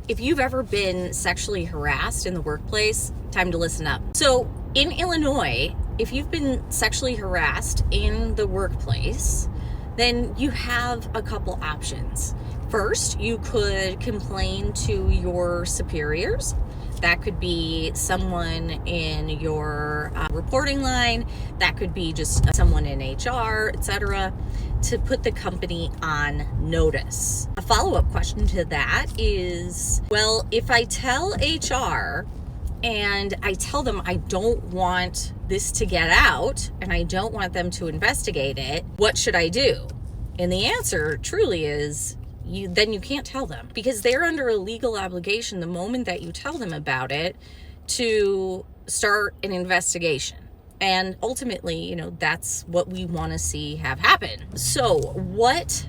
If you've ever been sexually harassed in the workplace, time to listen up. So in Illinois, if you've been sexually harassed in the workplace, then you have a couple options. First, you could complain to your superiors. That could be someone in your reporting line. That could be just someone in HR, etc., to put the company on notice. A follow-up question to that is, well, if I tell HR and I tell them I don't want this to get out and I don't want them to investigate it, what should I do? And the answer truly is, then you can't tell them, because they're under a legal obligation the moment that you tell them about it to start an investigation. And ultimately, that's what we want to see have happen. So what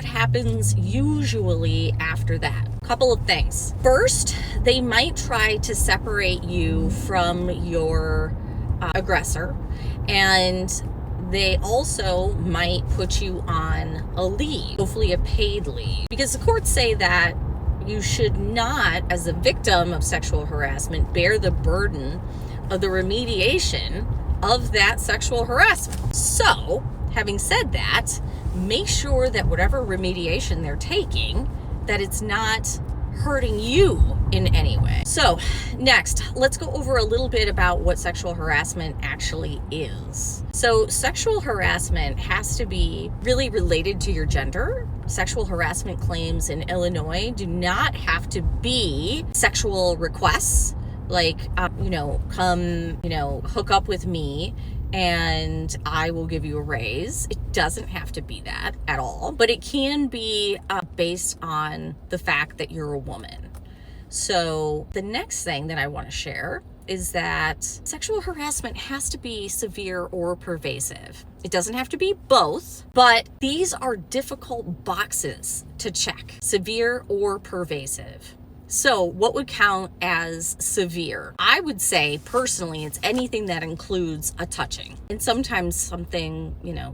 happens usually after that? A couple of things. First, they might try to separate you from your aggressor, and they also might put you on a leave, hopefully a paid leave, because the courts say that you should not, as a victim of sexual harassment, bear the burden of the remediation of that sexual harassment. So, having said that, make sure that whatever remediation they're taking, that it's not hurting you in any way. So next, let's go over a little bit about what sexual harassment actually is. So sexual harassment has to be really related to your gender. Sexual harassment claims in Illinois do not have to be sexual requests, like, come, hook up with me and I will give you a raise. It doesn't have to be that at all, but it can be based on the fact that you're a woman. So the next thing that I want to share is that sexual harassment has to be severe or pervasive. It doesn't have to be both, but these are difficult boxes to check: severe or pervasive. So what would count as severe? I would say personally, it's anything that includes a touching and sometimes something,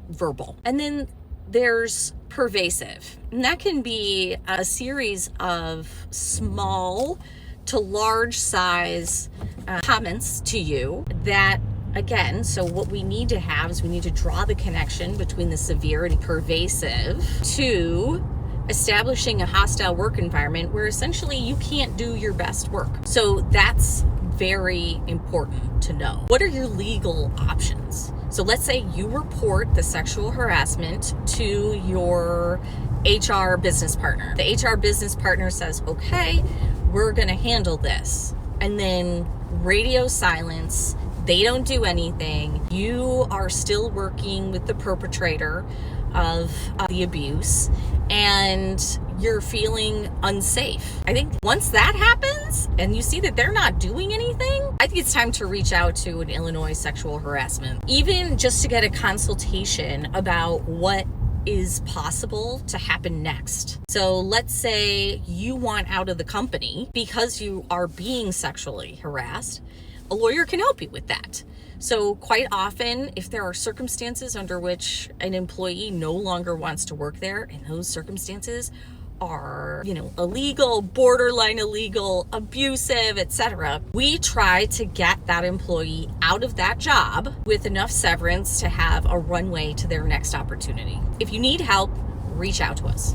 verbal. And then there's pervasive, and that can be a series of small to large size comments to you that, again, so what we need to have is we need to draw the connection between the severe and pervasive to establishing a hostile work environment where essentially you can't do your best work. So that's very important to know. What are your legal options? So let's say you report the sexual harassment to your HR business partner. The HR business partner says, okay, we're going to handle this. And then radio silence. They don't do anything. You are still working with the perpetrator of the abuse, and you're feeling unsafe. I think once that happens and you see that they're not doing anything, I think it's time to reach out to an Illinois sexual harassment, even just to get a consultation about what is possible to happen next. So let's say you want out of the company because you are being sexually harassed. A lawyer can help you with that. So quite often, if there are circumstances under which an employee no longer wants to work there, and those circumstances are, illegal, borderline illegal, abusive, etc., we try to get that employee out of that job with enough severance to have a runway to their next opportunity. If you need help, reach out to us.